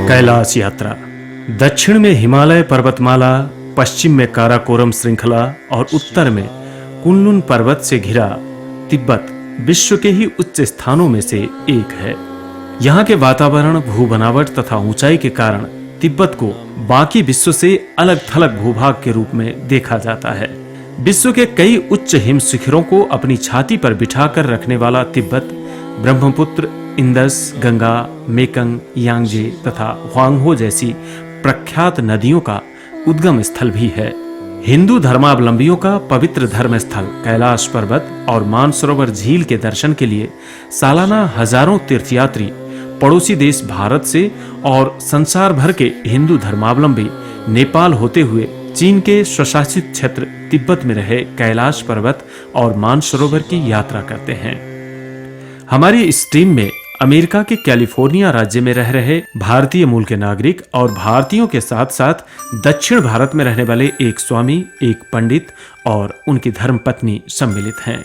कैलाश यात्रा। दक्षिण में हिमालय पर्वतमाला, पश्चिम में काराकोरम श्रृंखला और उत्तर में कुनलुन पर्वत से घिरा तिब्बत विश्व के ही उच्च स्थानों में से एक है। यहाँ के वातावरण, भू बनावट तथा ऊंचाई के कारण तिब्बत को बाकी विश्व से अलग थलग भूभाग के रूप में देखा जाता है। विश्व के कई उच्च हिम शिखरों को अपनी छाती पर बिठाकर रखने वाला तिब्बत ब्रह्मपुत्र, इंदस, गंगा, मेकंग, यांगजे तथा ह्वांगहो जैसी प्रख्यात नदियों का उद्गम स्थल भी है। हिंदू धर्मावलंबियों का पवित्र धर्म स्थल कैलाश पर्वत और मानसरोवर झील के दर्शन के लिए सालाना हजारों तीर्थयात्री पड़ोसी देश भारत से और संसार भर के हिंदू धर्मावलंबी नेपाल होते हुए चीन के स्वशासित क्षेत्र तिब्बत में रहे कैलाश पर्वत और मानसरोवर की यात्रा करते हैं। हमारी इस टीम में अमेरिका के कैलिफोर्निया राज्य में रह रहे भारतीय मूल के नागरिक और भारतीयों के साथ साथ दक्षिण भारत में रहने वाले एक स्वामी, एक पंडित और उनकी धर्मपत्नी सम्मिलित हैं।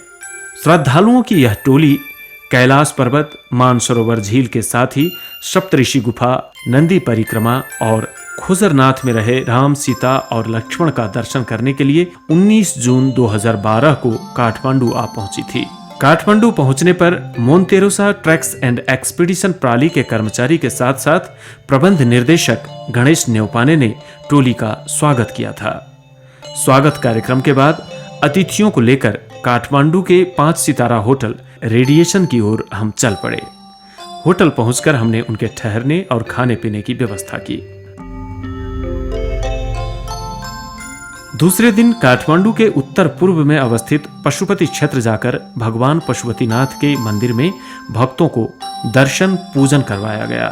श्रद्धालुओं की यह टोली कैलाश पर्वत, मानसरोवर झील के साथ ही सप्तऋषि गुफा, नंदी परिक्रमा और खुजरनाथ में रहे राम, सीता और लक्ष्मण का दर्शन करने के लिए 19 जून 2012 को काठमांडू आ पहुंची थी। काठमांडू पहुंचने पर मोन्तेरोसा ट्रैक्स एंड एक्सपीडिशन प्रणाली के कर्मचारी के साथ साथ प्रबंध निर्देशक गणेश न्यौपाने ने टोली का स्वागत किया था। स्वागत कार्यक्रम के बाद अतिथियों को लेकर काठमांडू के 5 सितारा होटल रेडिएशन की ओर हम चल पड़े। होटल पहुंचकर हमने उनके ठहरने और खाने पीने की व्यवस्था की। दूसरे दिन काठमांडू के उत्तर पूर्व में अवस्थित पशुपति क्षेत्र जाकर भगवान पशुपतिनाथ के मंदिर में भक्तों को दर्शन पूजन करवाया गया।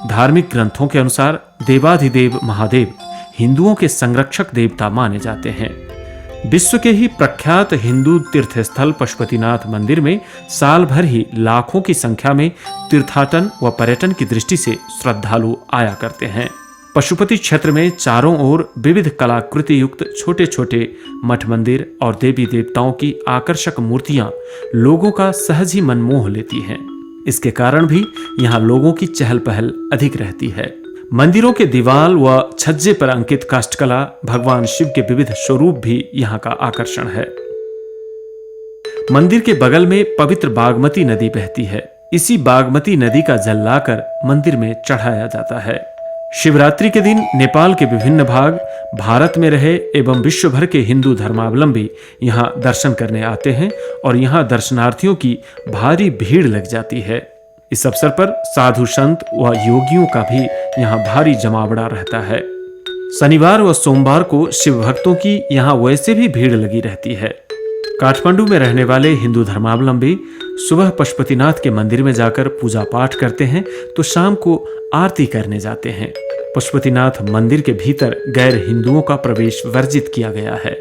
धार्मिक ग्रंथों के अनुसार देवाधिदेव महादेव हिंदुओं के संरक्षक देवता माने जाते हैं। विश्व के ही प्रख्यात हिंदू तीर्थस्थल पशुपतिनाथ मंदिर में साल भर ही लाखों की संख्या में तीर्थाटन व पर्यटन की दृष्टि से श्रद्धालु आया करते हैं। पशुपति क्षेत्र में चारों ओर विविध कलाकृति युक्त छोटे छोटे मठ मंदिर और देवी देवताओं की आकर्षक मूर्तियां लोगों का सहज ही मन मोह लेती हैं। इसके कारण भी यहाँ लोगों की चहल पहल अधिक रहती है। मंदिरों के दीवाल व छज्जे पर अंकित काष्ठकला, भगवान शिव के विविध स्वरूप भी यहाँ का आकर्षण है। मंदिर के बगल में पवित्र बागमती नदी बहती है। इसी बागमती नदी का जल लाकर मंदिर में चढ़ाया जाता है। शिवरात्रि के दिन नेपाल के विभिन्न भाग, भारत में रहे एवं विश्व भर के हिंदू धर्मावलंबी यहाँ दर्शन करने आते हैं और यहाँ दर्शनार्थियों की भारी भीड़ लग जाती है। इस अवसर पर साधु संत व योगियों का भी यहाँ भारी जमावड़ा रहता है। शनिवार व सोमवार को शिव भक्तों की यहाँ वैसे भी भीड़ लगी रहती है। काठमांडू में रहने वाले हिंदू धर्मावलंबी सुबह पशुपतिनाथ के मंदिर में जाकर पूजा पाठ करते हैं तो शाम को आरती करने जाते हैं। पशुपतिनाथ मंदिर के भीतर गैर हिंदुओं का प्रवेश वर्जित किया गया है।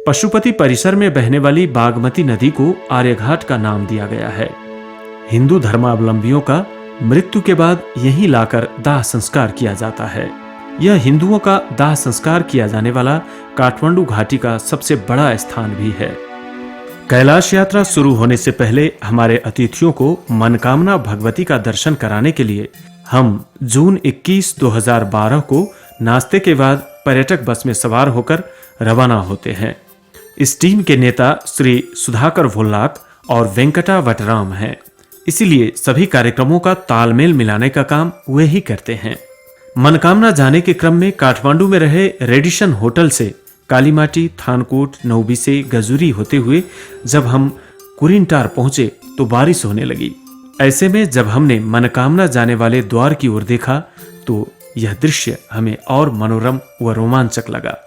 पशुपति परिसर में बहने वाली बागमती नदी को आर्यघाट का नाम दिया गया है। हिंदू धर्मावलंबियों का मृत्यु के बाद यहीं लाकर दाह संस्कार किया जाता है। यह हिंदुओं का दाह संस्कार किया जाने वाला काठमांडू घाटी का सबसे बड़ा स्थान भी है। कैलाश यात्रा शुरू होने से पहले हमारे अतिथियों को मनकामना भगवती का दर्शन कराने के लिए हम जून 21, 2012 को नाश्ते के बाद पर्यटक बस में सवार होकर रवाना होते हैं। इस टीम के नेता श्री सुधाकर भोल्लाक और वेंकटा वटराम हैं। इसीलिए सभी कार्यक्रमों का तालमेल मिलाने का काम वे ही करते हैं। मनकामना जाने के क्रम में काठमांडू में रहे रेडिशन होटल से कालीमाटी, थानकोट, नौबिसे, गजुरी होते हुए जब हम कुरिनटार पहुंचे तो बारिश होने लगी। ऐसे में जब हमने मनकामना जाने वाले द्वार की ओर देखा तो यह दृश्य हमें और मनोरम व रोमांचक लगा।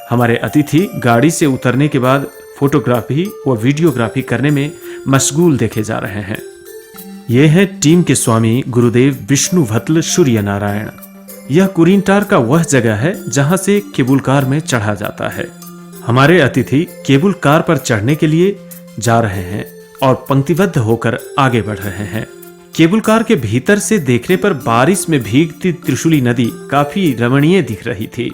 हमारे अतिथि गाड़ी से उतरने के बाद फोटोग्राफी व वीडियोग्राफी करने में मशगूल देखे जा रहे हैं। ये हैं टीम के स्वामी गुरुदेव विष्णु भत्ल सूर्य नारायण। यह कुरिनटार का वह जगह है जहां से केबुल कार में चढ़ा जाता है। हमारे अतिथि केबुल कार पर चढ़ने के लिए जा रहे हैं और पंक्तिबद्ध होकर आगे बढ़ रहे हैं। केबुल कार के भीतर से देखने पर बारिश में भीगती त्रिशूली नदी काफी रमणीय दिख रही थी।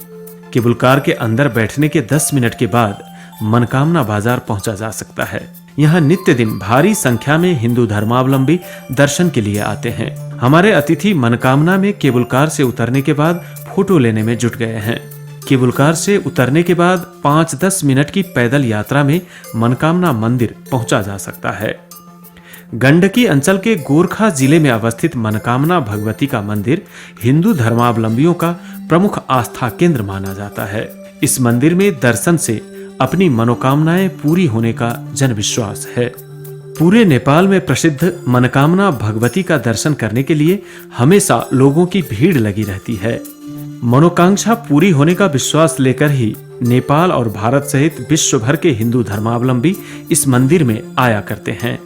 केबुल कार के अंदर बैठने के 10 मिनट के बाद मनकामना बाजार पहुंचा जा सकता है। यहाँ नित्य दिन भारी संख्या में हिंदू धर्मावलंबी दर्शन के लिए आते हैं। हमारे अतिथि मनकामना में केबुल कार से उतरने के बाद फोटो लेने में जुट गए हैं। केबुल कार से उतरने के बाद 5-10 मिनट की पैदल यात्रा में मनकामना मंदिर पहुंचा जा सकता है। गंडकी अंचल के गोरखा जिले में अवस्थित मनकामना भगवती का मंदिर हिंदू धर्मावलंबियों का प्रमुख आस्था केंद्र माना जाता है। इस मंदिर में दर्शन से अपनी मनोकामनाएं पूरी होने का जन विश्वास है। पूरे नेपाल में प्रसिद्ध मनकामना भगवती का दर्शन करने के लिए हमेशा लोगों की भीड़ लगी रहती है। मनोकांक्षा पूरी होने का विश्वास लेकर ही नेपाल और भारत सहित विश्व भर के हिंदू धर्मावलंबी इस मंदिर में आया करते हैं।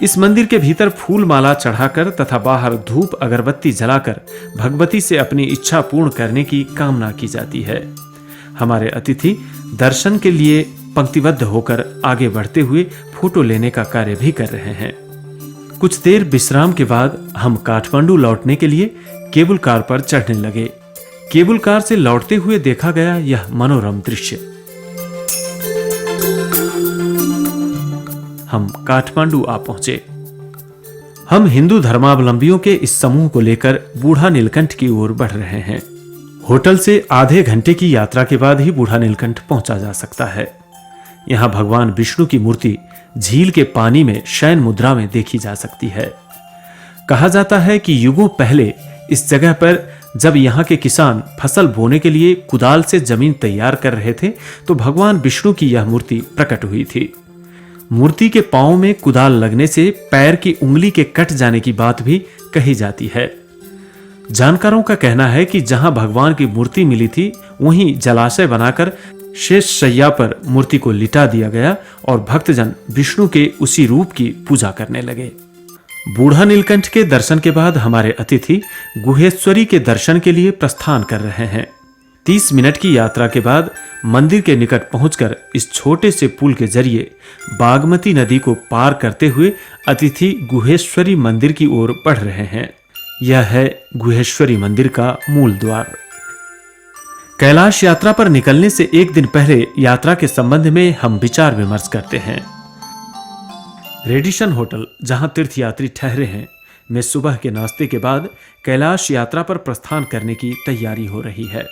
इस मंदिर के भीतर फूल माला चढ़ाकर तथा बाहर धूप अगरबत्ती जलाकर भगवती से अपनी इच्छा पूर्ण करने की कामना की जाती है। हमारे अतिथि दर्शन के लिए पंक्तिबद्ध होकर आगे बढ़ते हुए फोटो लेने का कार्य भी कर रहे हैं। कुछ देर विश्राम के बाद हम काठमांडू लौटने के लिए केबुल कार पर चढ़ने लगे। केबुल कार से लौटते हुए देखा गया यह मनोरम दृश्य। हम काठमांडू आ पहुंचे। हम हिंदू धर्मावलंबियों के इस समूह को लेकर बूढ़ा नीलकंठ की ओर बढ़ रहे हैं। होटल से आधे घंटे की यात्रा के बाद ही बूढ़ा नीलकंठ पहुंचा जा सकता है। यहाँ भगवान विष्णु की मूर्ति झील के पानी में शयन मुद्रा में देखी जा सकती है। कहा जाता है कि युगों पहले इस जगह पर जब यहाँ के किसान फसल बोने के लिए कुदाल से जमीन तैयार कर रहे थे तो भगवान विष्णु की यह मूर्ति प्रकट हुई थी। मूर्ति के पांव में कुदाल लगने से पैर की उंगली के कट जाने की बात भी कही जाती है। जानकारों का कहना है कि जहां भगवान की मूर्ति मिली थी वहीं जलाशय बनाकर शेष शैया पर मूर्ति को लिटा दिया गया और भक्तजन विष्णु के उसी रूप की पूजा करने लगे। बूढ़ा नीलकंठ के दर्शन के बाद हमारे अतिथि गुहेश्वरी के दर्शन के लिए प्रस्थान कर रहे हैं। 30 मिनट की यात्रा के बाद मंदिर के निकट पहुंचकर इस छोटे से पुल के जरिए बागमती नदी को पार करते हुए अतिथि गुहेश्वरी मंदिर की ओर बढ़ रहे हैं। यह है गुहेश्वरी मंदिर का मूल द्वार। कैलाश यात्रा पर निकलने से एक दिन पहले यात्रा के संबंध में हम विचार विमर्श करते हैं। रेडिशन होटल जहां तीर्थयात्री ठहरे हैं में सुबह के नाश्ते के बाद कैलाश यात्रा पर प्रस्थान करने की तैयारी हो रही है।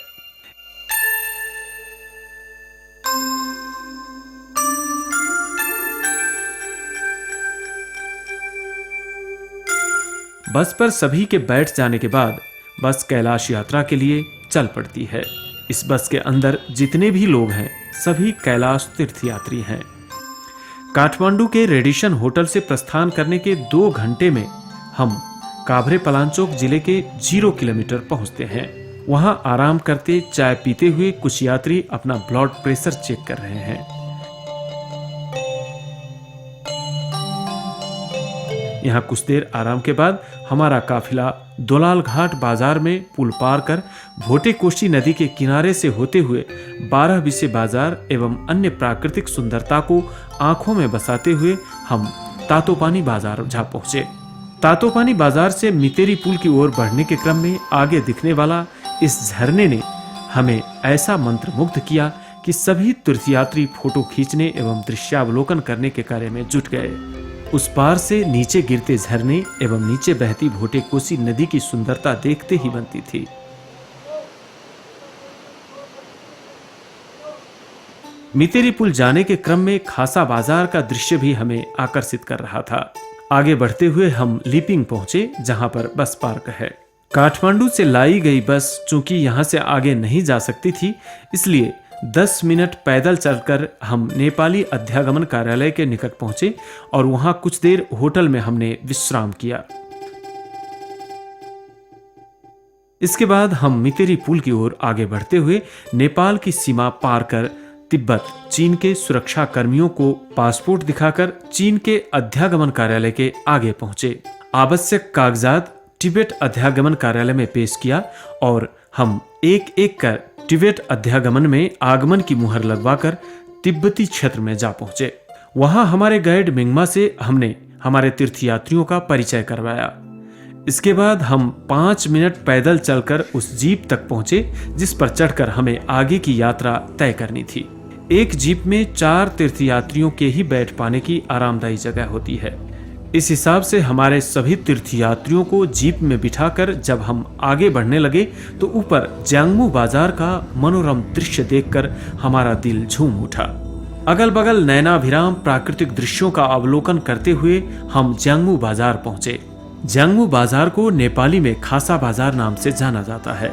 बस पर सभी के बैठ जाने के बाद बस कैलाश यात्रा के लिए चल पड़ती है। इस बस के अंदर जितने भी लोग हैं सभी कैलाश तीर्थयात्री हैं। काठमांडू के रेडिशन होटल से प्रस्थान करने के 2 घंटे में हम काभरे पलांचोक जिले के 0 किलोमीटर पहुंचते हैं। वहां आराम करते चाय पीते हुए कुछ यात्री अपना ब्लड प्रेशर चेक कर रहे हैं। यहाँ कुछ देर आराम के बाद हमारा काफिला दोलाल घाट बाजार में पुल पार कर भोटे कोशी नदी के किनारे से होते हुए 12 बिसे बाजार एवं अन्य प्राकृतिक सुंदरता को आंखों में बसाते हुए हम तातोपानी बाजार जा पहुंचे। तातोपानी बाजार से मितेरी पुल की ओर बढ़ने के क्रम में आगे दिखने वाला इस झरने ने हमें ऐसा मंत्रमुग्ध किया कि सभी तीर्थयात्री फोटो खींचने एवं दृश्यावलोकन करने के कार्य में जुट गए। उस पार से नीचे गिरते झरने एवं नीचे बहती भोटे कोसी नदी की सुंदरता देखते ही बनती थी। मितेरी पुल जाने के क्रम में खासा बाजार का दृश्य भी हमें आकर्षित कर रहा था। आगे बढ़ते हुए हम लीपिंग पहुंचे जहां पर बस पार्क है। काठमांडू से लाई गई बस चूंकि यहां से आगे नहीं जा सकती थी, इसलिए 10 मिनट पैदल चलकर हम नेपाली अध्यागमन कार्यालय के निकट पहुंचे और वहां कुछ देर होटल में हमने विश्राम किया। इसके बाद हम मितेरी पुल की ओर आगे बढ़ते हुए नेपाल की सीमा पार कर तिब्बत चीन के सुरक्षा कर्मियों को पासपोर्ट दिखाकर चीन के अध्यागमन कार्यालय के आगे पहुंचे। आवश्यक कागजात तिब्बत अध्यागमन कार्यालय में पेश किया और हम एक एक कर तिब्बत अध्यागमन में आगमन की मुहर लगवाकर तिब्बती क्षेत्र में जा पहुंचे। वहां हमारे गाइड मिंगमा से हमने हमारे तीर्थयात्रियों का परिचय करवाया। इसके बाद हम 5 मिनट पैदल चलकर उस जीप तक पहुंचे जिस पर चढ़कर हमें आगे की यात्रा तय करनी थी। एक जीप में 4 तीर्थयात्रियों के ही बैठ पाने की आरामदायी जगह होती है। इस हिसाब से हमारे सभी तीर्थयात्रियों को जीप में बिठाकर जब हम आगे बढ़ने लगे तो ऊपर जियांगमू बाजार का मनोरम दृश्य देखकर हमारा दिल झूम उठा। अगल बगल नयनाभिराम प्राकृतिक दृश्यों का अवलोकन करते हुए हम जियांगमू बाजार पहुंचे। जियांगमू बाजार को नेपाली में खासा बाजार नाम से जाना जाता है।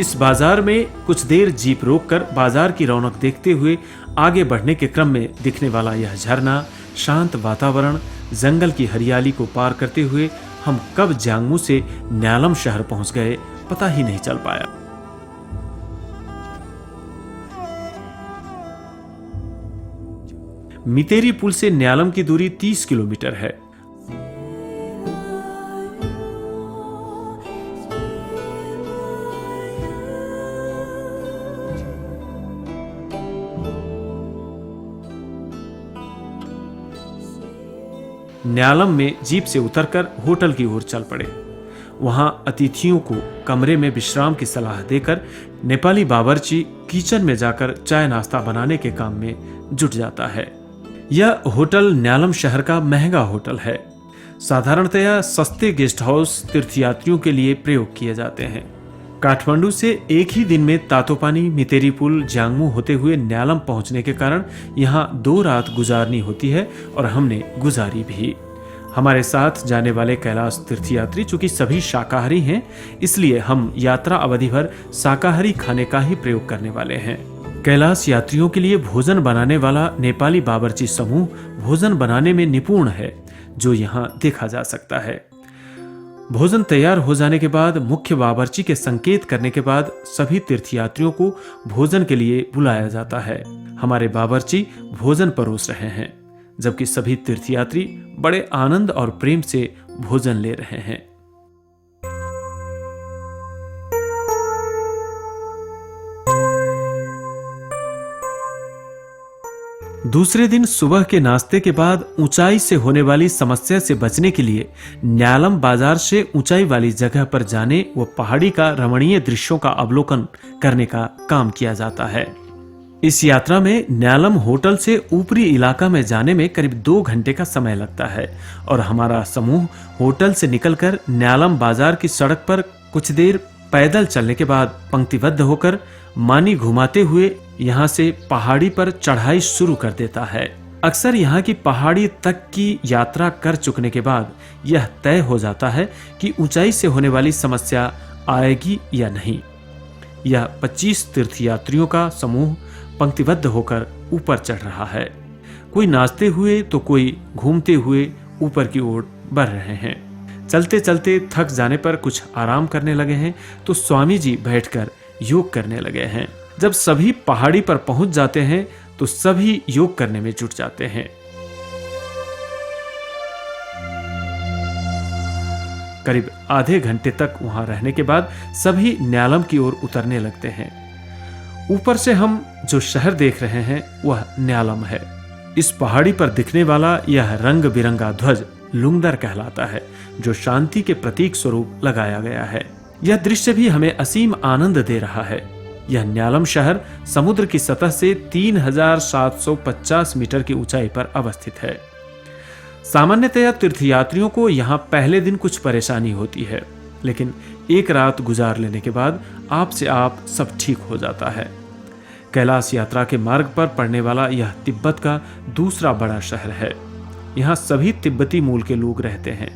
इस बाजार में कुछ देर जीप रोककर बाजार की रौनक देखते हुए आगे बढ़ने के क्रम में दिखने वाला यह झरना, शांत वातावरण, जंगल की हरियाली को पार करते हुए हम कब जियांगमू से न्यालम शहर पहुंच गए पता ही नहीं चल पाया। मितेरी पुल से न्यालम की दूरी 30 किलोमीटर है। न्यालम में जीप से उतरकर होटल की ओर चल पड़े। वहां अतिथियों को कमरे में विश्राम की सलाह देकर नेपाली बावर्ची किचन में जाकर चाय नाश्ता बनाने के काम में जुट जाता है। यह होटल न्यालम शहर का महंगा होटल है। साधारणतया सस्ते गेस्ट हाउस तीर्थयात्रियों के लिए प्रयोग किए जाते हैं। काठमांडू से एक ही दिन में तातोपानी, मितेरी पुल, जियांगमू होते हुए न्यालम पहुंचने के कारण यहाँ 2 रात गुजारनी होती है और हमने गुजारी भी। हमारे साथ जाने वाले कैलाश तीर्थयात्री चूंकि सभी शाकाहारी हैं, इसलिए हम यात्रा अवधि भर शाकाहारी खाने का ही प्रयोग करने वाले हैं। कैलाश यात्रियों के लिए भोजन बनाने वाला नेपाली बावर्ची समूह भोजन बनाने में निपुण है, जो यहाँ देखा जा सकता है। भोजन तैयार हो जाने के बाद मुख्य बावर्ची के संकेत करने के बाद सभी तीर्थयात्रियों को भोजन के लिए बुलाया जाता है। हमारे बावर्ची भोजन परोस रहे हैं, जबकि सभी तीर्थयात्री बड़े आनंद और प्रेम से भोजन ले रहे हैं। दूसरे दिन सुबह के नाश्ते के बाद ऊंचाई से होने वाली समस्या से बचने के लिए न्यालम बाजार से ऊंचाई वाली जगह पर जाने व पहाड़ी का रमणीय दृश्यों का अवलोकन करने का काम किया जाता है। इस यात्रा में न्यालम होटल से ऊपरी इलाका में जाने में करीब 2 घंटे का समय लगता है और हमारा समूह होटल से निकलकर न्यालम बाजार की सड़क पर कुछ देर पैदल चलने के बाद पंक्तिबद्ध होकर मानी घुमाते हुए यहाँ से पहाड़ी पर चढ़ाई शुरू कर देता है। अक्सर यहाँ की पहाड़ी तक की यात्रा कर चुकने के बाद यह तय हो जाता है कि ऊंचाई से होने वाली समस्या आएगी या नहीं। यह 25 तीर्थयात्रियों का समूह पंक्तिबद्ध होकर ऊपर चढ़ रहा है। कोई नाचते हुए तो कोई घूमते हुए ऊपर की ओर बढ़ रहे हैं। चलते चलते थक जाने पर कुछ आराम करने लगे हैं तो स्वामी जी बैठकर योग करने लगे हैं। जब सभी पहाड़ी पर पहुंच जाते हैं तो सभी योग करने में जुट जाते हैं। करीब आधे घंटे तक वहां रहने के बाद सभी न्यालम की ओर उतरने लगते हैं। ऊपर से हम जो शहर देख रहे हैं वह न्यालम है। इस पहाड़ी पर दिखने वाला यह रंग बिरंगा ध्वज लुंगदर कहलाता है, जो शांति के प्रतीक स्वरूप लगाया गया है। यह दृश्य भी हमें असीम आनंद दे रहा है। यह न्यालम शहर समुद्र की सतह से 3750 मीटर की ऊंचाई पर अवस्थित है। सामान्यतया तीर्थयात्रियों को यहाँ पहले दिन कुछ परेशानी होती है, लेकिन एक रात गुजार लेने के बाद आप से आप सब ठीक हो जाता है। कैलाश यात्रा के मार्ग पर पड़ने वाला यह तिब्बत का दूसरा बड़ा शहर है। यहाँ सभी तिब्बती मूल के लोग रहते हैं।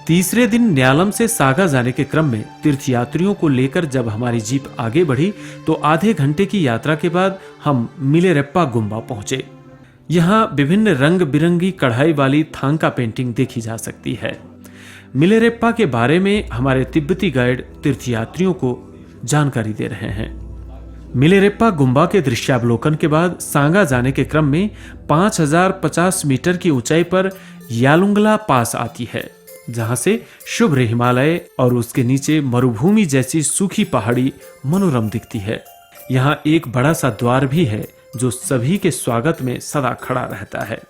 तीसरे दिन न्यालम से सागा जाने के क्रम में तीर्थयात्रियों को लेकर जब हमारी जीप आगे बढ़ी तो आधे घंटे की यात्रा के बाद हम मिलेरेप्पा गुम्बा पहुंचे। यहाँ विभिन्न रंग बिरंगी कढ़ाई वाली थांका पेंटिंग देखी जा सकती है। मिलेरेप्पा के बारे में हमारे तिब्बती गाइड तीर्थयात्रियों को जानकारी दे रहे हैं। मिलेरेप्पा गुम्बा के दृश्यावलोकन के बाद सांगा जाने के क्रम में 5050 मीटर की ऊंचाई पर यालुंगला पास आती है, जहां से शुभ्र हिमालय और उसके नीचे मरुभूमि जैसी सूखी पहाड़ी मनोरम दिखती है। यहाँ एक बड़ा सा द्वार भी है जो सभी के स्वागत में सदा खड़ा रहता है।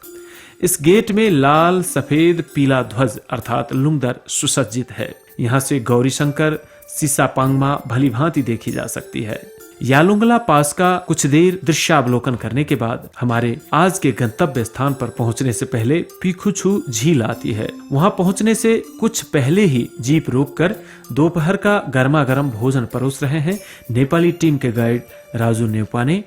इस गेट में लाल सफेद पीला ध्वज अर्थात लुंगदर सुसज्जित है। यहाँ से गौरी शंकर सीसा पांगमा भली भांति देखी जा सकती है। यालुंगला पास का कुछ देर दृश्यावलोकन करने के बाद हमारे आज के गंतव्य स्थान पर पहुंचने से पहले पीखुछु झील आती है। वहां पहुंचने से कुछ पहले ही जीप रोककर दोपहर का गर्मा गर्म भोजन परोस रहे हैं नेपाली टीम के गाइड राजू नेपा ने।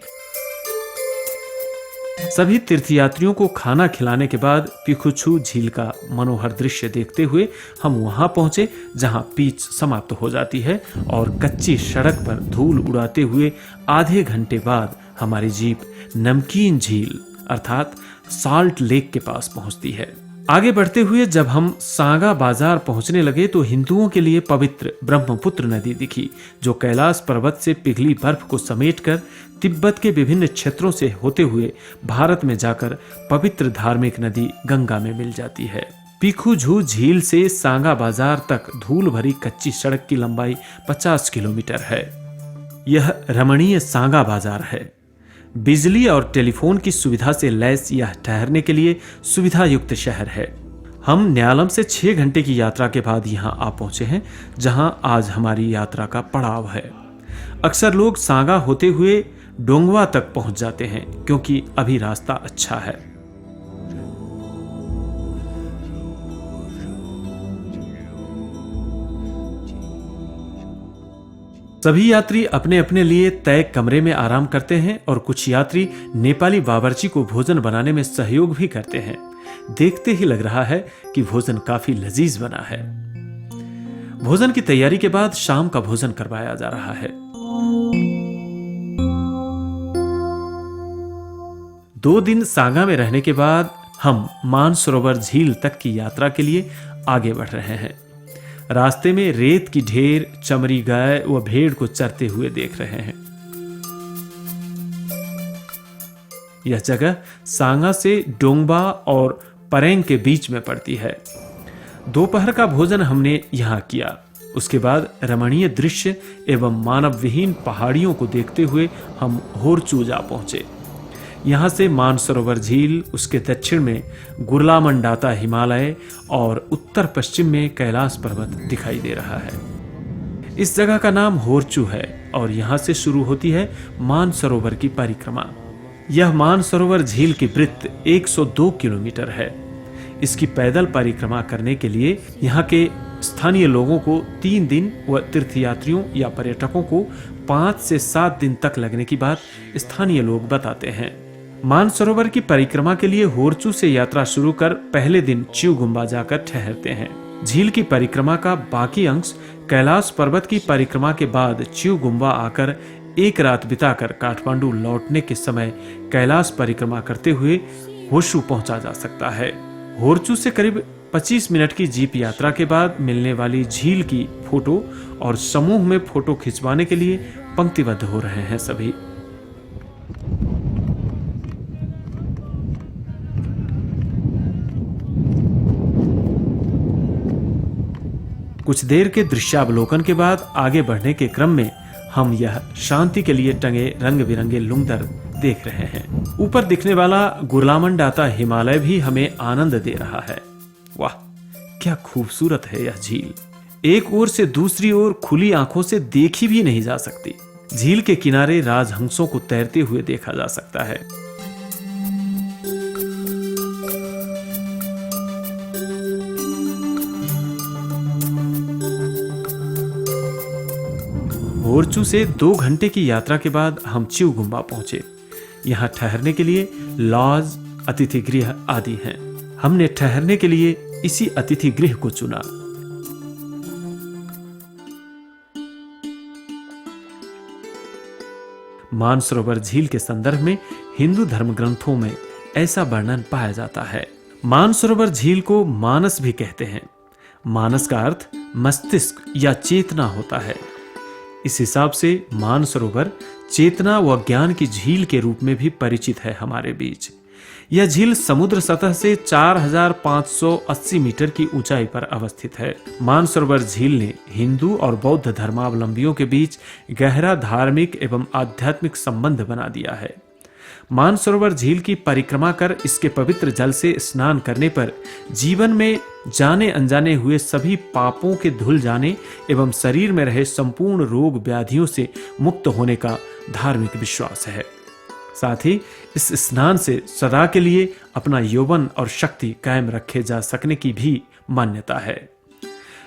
सभी तीर्थयात्रियों को खाना खिलाने के बाद पीखुछु झील का मनोहर दृश्य देखते हुए हम वहां पहुंचे जहां पिच समाप्त हो जाती है और कच्ची सड़क पर धूल उड़ाते हुए आधे घंटे बाद हमारी जीप नमकीन झील अर्थात साल्ट लेक के पास पहुंचती है। आगे बढ़ते हुए जब हम सांगा बाजार पहुंचने लगे तो हिंदुओं के लिए पवित्र ब्रह्मपुत्र नदी दिखी, जो कैलाश पर्वत से पिघली बर्फ को समेटकर तिब्बत के विभिन्न क्षेत्रों से होते हुए भारत में जाकर पवित्र धार्मिक नदी गंगा में मिल जाती है। पीखुझू झील से सांगा बाजार तक धूल भरी कच्ची सड़क की लंबाई 50 किलोमीटर है। यह रमणीय सांगा बाजार है। बिजली और टेलीफोन की सुविधा से लैस यह ठहरने के लिए सुविधा युक्त शहर है। हम न्यालम से 6 घंटे की यात्रा के बाद यहाँ आ पहुंचे हैं, जहां आज हमारी यात्रा का पड़ाव है। अक्सर लोग सांगा होते हुए डोंगवा तक पहुंच जाते हैं क्योंकि अभी रास्ता अच्छा है। सभी यात्री अपने अपने लिए तय कमरे में आराम करते हैं और कुछ यात्री नेपाली बावर्ची को भोजन बनाने में सहयोग भी करते हैं। देखते ही लग रहा है कि भोजन काफी लजीज बना है। भोजन की तैयारी के बाद शाम का भोजन करवाया जा रहा है। 2 दिन सांगा में रहने के बाद हम मानसरोवर झील तक की यात्रा के लिए आगे बढ़ रहे हैं। रास्ते में रेत की ढेर चमरी गाय व भेड़ को चरते हुए देख रहे हैं। यह जगह सांगा से डोंगबा और परेंग के बीच में पड़ती है। दोपहर का भोजन हमने यहाँ किया। उसके बाद रमणीय दृश्य एवं मानव विहीन पहाड़ियों को देखते हुए हम होरचू जा पहुंचे। यहाँ से मानसरोवर झील, उसके दक्षिण में गुरलामंडाता हिमालय और उत्तर पश्चिम में कैलाश पर्वत दिखाई दे रहा है। इस जगह का नाम होरचू है और यहाँ से शुरू होती है मानसरोवर की परिक्रमा। यह मानसरोवर झील की वृत्त 102 किलोमीटर है। इसकी पैदल परिक्रमा करने के लिए यहाँ के स्थानीय लोगों को 3 दिन व तीर्थयात्रियों या पर्यटकों को 5 से 7 दिन तक लगने की बात स्थानीय लोग बताते हैं। मानसरोवर की परिक्रमा के लिए होरचू से यात्रा शुरू कर पहले दिन चिवगुम्बा जाकर ठहरते हैं। झील की परिक्रमा का बाकी अंश कैलाश पर्वत की परिक्रमा के बाद चिवगुम्बा आकर एक रात बिताकर काठमांडू लौटने के समय कैलाश परिक्रमा करते हुए होशू पहुंचा जा सकता है। होरचू से करीब 25 मिनट की जीप यात्रा के बाद मिलने वाली झील की फोटो और समूह में फोटो खिंचवाने के लिए पंक्तिबद्ध हो रहे हैं सभी। कुछ देर के दृश्यावलोकन के बाद आगे बढ़ने के क्रम में हम यह शांति के लिए टंगे रंग बिरंगे लुंगदर देख रहे हैं। ऊपर दिखने वाला गुरलामंडाता हिमालय भी हमें आनंद दे रहा है। वाह, क्या खूबसूरत है यह झील। एक ओर से दूसरी ओर खुली आंखों से देखी भी नहीं जा सकती। झील के किनारे राजहंसों को तैरते हुए देखा जा सकता है। होरचू से 2 घंटे की यात्रा के बाद हम चिवगुम्बा पहुंचे। यहाँ ठहरने के लिए लॉज, अतिथि गृह आदि हैं। हमने ठहरने के लिए इसी अतिथि गृह को चुना। मानसरोवर झील के संदर्भ में हिंदू धर्म ग्रंथों में ऐसा वर्णन पाया जाता है। मानसरोवर झील को मानस भी कहते हैं। मानस का अर्थ मस्तिष्क या चेतना होता है। इस हिसाब से मानसरोवर चेतना व ज्ञान की झील के रूप में भी परिचित है हमारे बीच। यह झील समुद्र सतह से 4580 मीटर की ऊंचाई पर अवस्थित है। मानसरोवर झील ने हिंदू और बौद्ध धर्मावलंबियों के बीच गहरा धार्मिक एवं आध्यात्मिक संबंध बना दिया है। मानसरोवर झील की परिक्रमा कर इसके पवित्र जल से स्नान करने पर जीवन में जाने अनजाने हुए सभी पापों के धुल जाने एवं शरीर में रहे संपूर्ण रोग व्याधियों से मुक्त होने का धार्मिक विश्वास है। साथ ही इस स्नान से सदा के लिए अपना यौवन और शक्ति कायम रखे जा सकने की भी मान्यता है।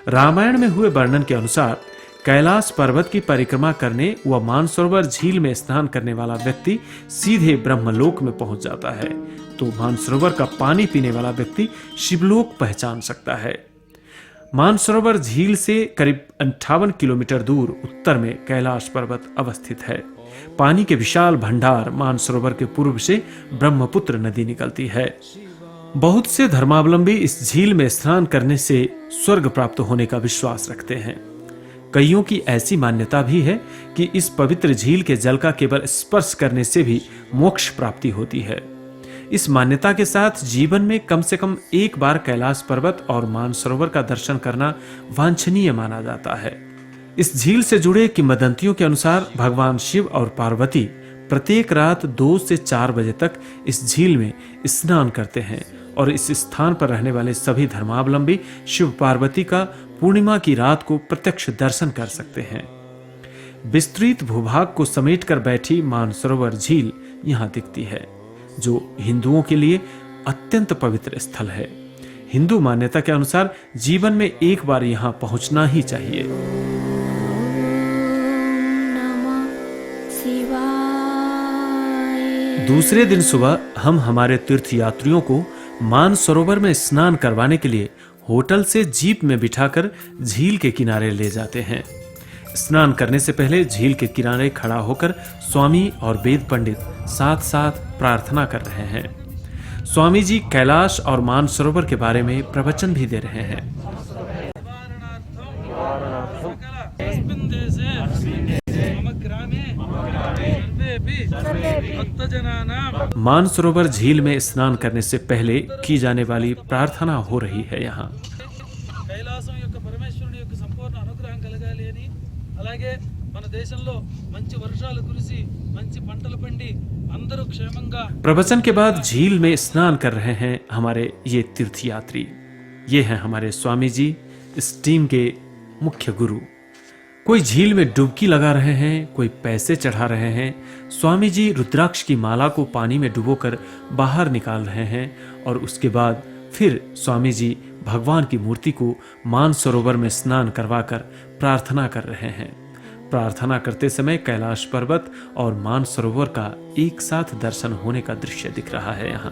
रामायण में हुए वर्णन के अनुसार कैलाश पर्वत की परिक्रमा करने व मानसरोवर झील में स्नान करने वाला व्यक्ति सीधे ब्रह्मलोक में पहुंच जाता है, तो मानसरोवर का पानी पीने वाला व्यक्ति शिवलोक पहचान सकता है। मानसरोवर झील से करीब 58 किलोमीटर दूर उत्तर में कैलाश पर्वत अवस्थित है। पानी के विशाल भंडार मानसरोवर के पूर्व से ब्रह्मपुत्र नदी निकलती है। बहुत से धर्मावलंबी इस झील में स्नान करने से स्वर्ग प्राप्त होने का विश्वास रखते हैं। कईयों की ऐसी मान्यता भी है कि इस पवित्र झील के जल का केवल स्पर्श करने से भी मोक्ष प्राप्ति होती है। इस मान्यता के साथ जीवन में कम से कम एक बार कैलाश पर्वत और मानसरोवर का दर्शन करना वांछनीय माना जाता है। इस झील से जुड़े किंवदंतियों के अनुसार भगवान शिव और पार्वती प्रत्येक रात 2 से 4 बजे तक इस झील में स्नान करते हैं और इस स्थान पर रहने वाले सभी धर्मावलंबी शिव पार्वती का पूर्णिमा की रात को प्रत्यक्ष दर्शन कर सकते हैं। विस्तृत भूभाग को समेटकर बैठी मानसरोवर झील यहाँ दिखती है, जो हिंदुओं के लिए अत्यंत पवित्र स्थल है। हिंदू मान्यता के अनुसार जीवन में एक बार यहाँ पहुंचना ही चाहिए। दूसरे दिन सुबह हम हमारे तीर्थ यात्रियों को मानसरोवर में स्नान करवाने के लिए होटल से जीप में बिठाकर झील के किनारे ले जाते हैं। स्नान करने से पहले झील के किनारे खड़ा होकर स्वामी और वेद पंडित साथ साथ प्रार्थना कर रहे हैं। स्वामी जी कैलाश और मानसरोवर के बारे में प्रवचन भी दे रहे हैं। मानसरोवर झील में स्नान करने से पहले की जाने वाली प्रार्थना हो रही है यहाँ। प्रवचन के बाद झील में स्नान कर रहे हैं हमारे ये तीर्थयात्री। ये हैं हमारे स्वामी जी, इस टीम के मुख्य गुरु। कोई झील में डुबकी लगा रहे हैं, कोई पैसे चढ़ा रहे हैं। स्वामी जी रुद्राक्ष की माला को पानी में डुबोकर बाहर निकाल रहे हैं और उसके बाद फिर स्वामी जी भगवान की मूर्ति को मानसरोवर में स्नान करवाकर प्रार्थना कर रहे हैं। प्रार्थना करते समय कैलाश पर्वत और मानसरोवर का एक साथ दर्शन होने का दृश्य दिख रहा है यहाँ।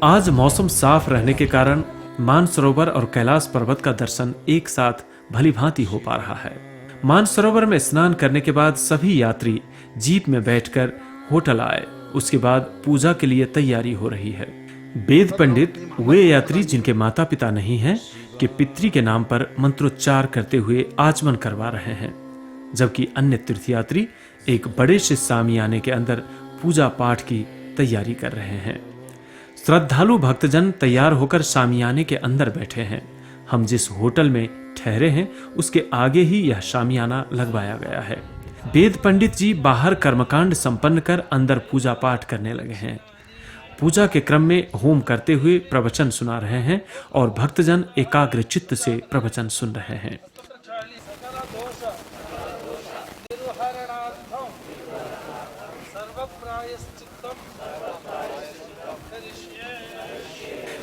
आज मौसम साफ रहने के कारण मानसरोवर और कैलाश पर्वत का दर्शन एक साथ भलीभांति हो पा रहा है। मानसरोवर में स्नान करने के बाद सभी यात्री जीप में बैठकर होटल आए। उसके बाद पूजा के लिए तैयारी हो रही है। वेद पंडित वे यात्री जिनके माता पिता नहीं हैं कि पितृ के नाम पर मंत्रोच्चार करते हुए आचमन करवा रहे हैं, जबकि अन्य तीर्थयात्री एक बड़े से सामियाने के अंदर पूजा पाठ की तैयारी कर रहे हैं। श्रद्धालु भक्तजन तैयार होकर शामियाने के अंदर बैठे हैं। हम जिस होटल में ठहरे हैं उसके आगे ही यह शामियाना लगवाया गया है। वेद पंडित जी बाहर कर्मकांड संपन्न कर अंदर पूजा पाठ करने लगे हैं। पूजा के क्रम में होम करते हुए प्रवचन सुना रहे हैं और भक्तजन एकाग्र चित्त से प्रवचन सुन रहे हैं।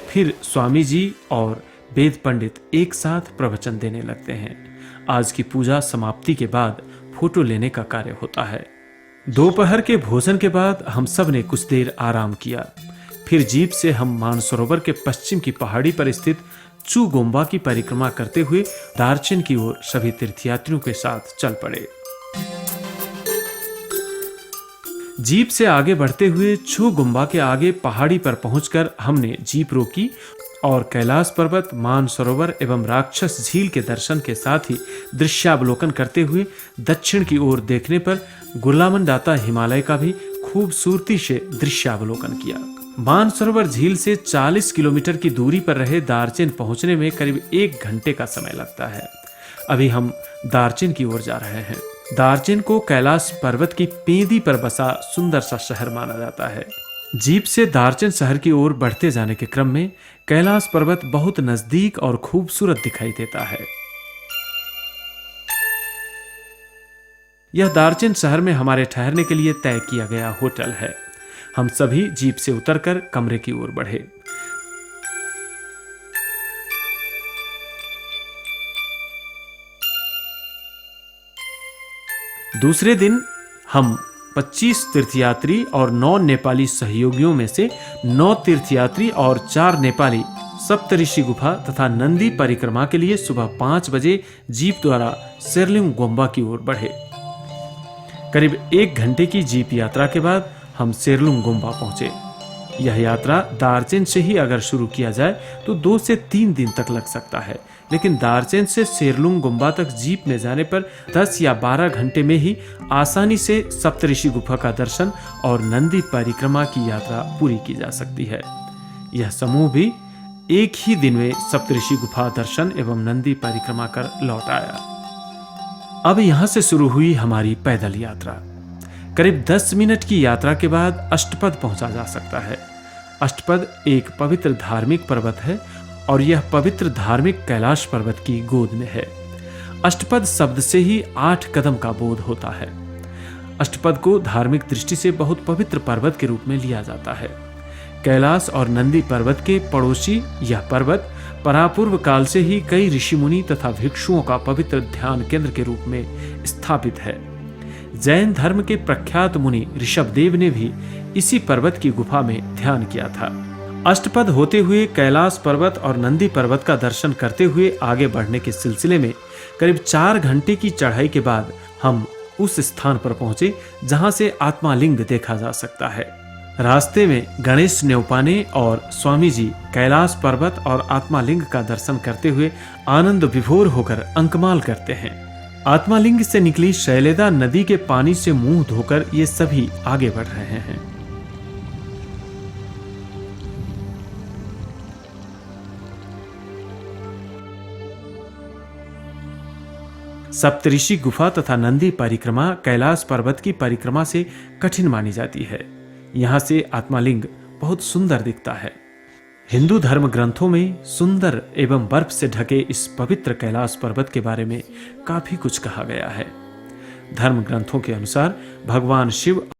फिर स्वामी जी और वेद पंडित एक साथ प्रवचन देने लगते हैं। आज की पूजा समाप्ति के बाद फोटो लेने का कार्य होता है। दोपहर के भोजन के बाद हम सब ने कुछ देर आराम किया। फिर जीप से हम मानसरोवर के पश्चिम की पहाड़ी पर स्थित चू गोम्बा की परिक्रमा करते हुए दार्जिन की ओर सभी तीर्थयात्रियों के साथ चल पड़े। जीप से आगे बढ़ते हुए छू गुम्बा के आगे पहाड़ी पर पहुंचकर हमने जीप रोकी और कैलाश पर्वत, मानसरोवर एवं राक्षस झील के दर्शन के साथ ही दृश्यावलोकन करते हुए दक्षिण की ओर देखने पर गुलामंडाता हिमालय का भी खूबसूरती से दृश्यावलोकन किया। मानसरोवर झील से 40 किलोमीटर की दूरी पर रहे दार्जिन पहुंचने में करीब 1 घंटे का समय लगता है। अभी हम दार्जिन की ओर जा रहे हैं। दार्जिन को कैलाश पर्वत की पेंदी पर बसा सुंदर सा शहर माना जाता है। जीप से दार्जिन शहर की ओर बढ़ते जाने के क्रम में कैलाश पर्वत बहुत नजदीक और खूबसूरत दिखाई देता है। यह दार्जिन शहर में हमारे ठहरने के लिए तय किया गया होटल है। हम सभी जीप से उतरकर कमरे की ओर बढ़े। दूसरे दिन हम 25 तीर्थयात्री और 9 नेपाली सहयोगियों में से 9 तीर्थयात्री और 4 नेपाली सप्तऋषि गुफा तथा नंदी परिक्रमा के लिए सुबह 5 बजे जीप द्वारा सेरलिंग गोम्बा की ओर बढ़े। करीब 1 घंटे की जीप यात्रा के बाद हम सेरलुंग गोम्बा पहुंचे। यह यात्रा दार्जिन से ही अगर शुरू किया जाए तो 2 से 3 दिन तक लग सकता है, लेकिन दार्जिन से सेरलुंग गोम्बा तक जीप में जाने पर 10 या 12 घंटे में ही आसानी से सप्तऋषि गुफा का दर्शन और नंदी परिक्रमा की यात्रा पूरी की जा सकती है। यह समूह भी एक ही दिन में सप्तऋषि गुफा दर्शन एवं नंदी परिक्रमा कर लौट आया। अब यहां से शुरू हुई हमारी पैदल यात्रा। करीब 10 मिनट की यात्रा के बाद अष्टपद पहुंचा जा सकता है। अष्टपद एक पवित्र धार्मिक पर्वत है और यह पवित्र धार्मिक कैलाश पर्वत की गोद में है। अष्टपद शब्द से ही 8 कदम का बोध होता है। अष्टपद को धार्मिक दृष्टि से बहुत पवित्र पर्वत के रूप में लिया जाता है। कैलाश और नंदी पर्वत के पड़ोसी यह पर्वत परापूर्व काल से ही कई ऋषि मुनि तथा भिक्षुओं का पवित्र ध्यान केंद्र के रूप में स्थापित है। जैन धर्म के प्रख्यात मुनि ऋषभदेव ने भी इसी पर्वत की गुफा में ध्यान किया था। अष्टपद होते हुए कैलाश पर्वत और नंदी पर्वत का दर्शन करते हुए आगे बढ़ने के सिलसिले में करीब 4 घंटे की चढ़ाई के बाद हम उस स्थान पर पहुंचे जहां से आत्मालिंग देखा जा सकता है। रास्ते में गणेश न्यौपाने और स्वामी जी कैलाश पर्वत और आत्मालिंग का दर्शन करते हुए आनंद विभोर होकर अंकमाल करते हैं। आत्मालिंग से निकली शैलेदा नदी के पानी से मुंह धोकर ये सभी आगे बढ़ रहे हैं। सप्तऋषि गुफा तथा नंदी परिक्रमा कैलाश पर्वत की परिक्रमा से कठिन मानी जाती है। यहाँ से आत्मालिंग बहुत सुंदर दिखता है। हिंदू धर्म ग्रंथों में सुंदर एवं बर्फ से ढके इस पवित्र कैलाश पर्वत के बारे में काफी कुछ कहा गया है। धर्म ग्रंथों के अनुसार भगवान शिव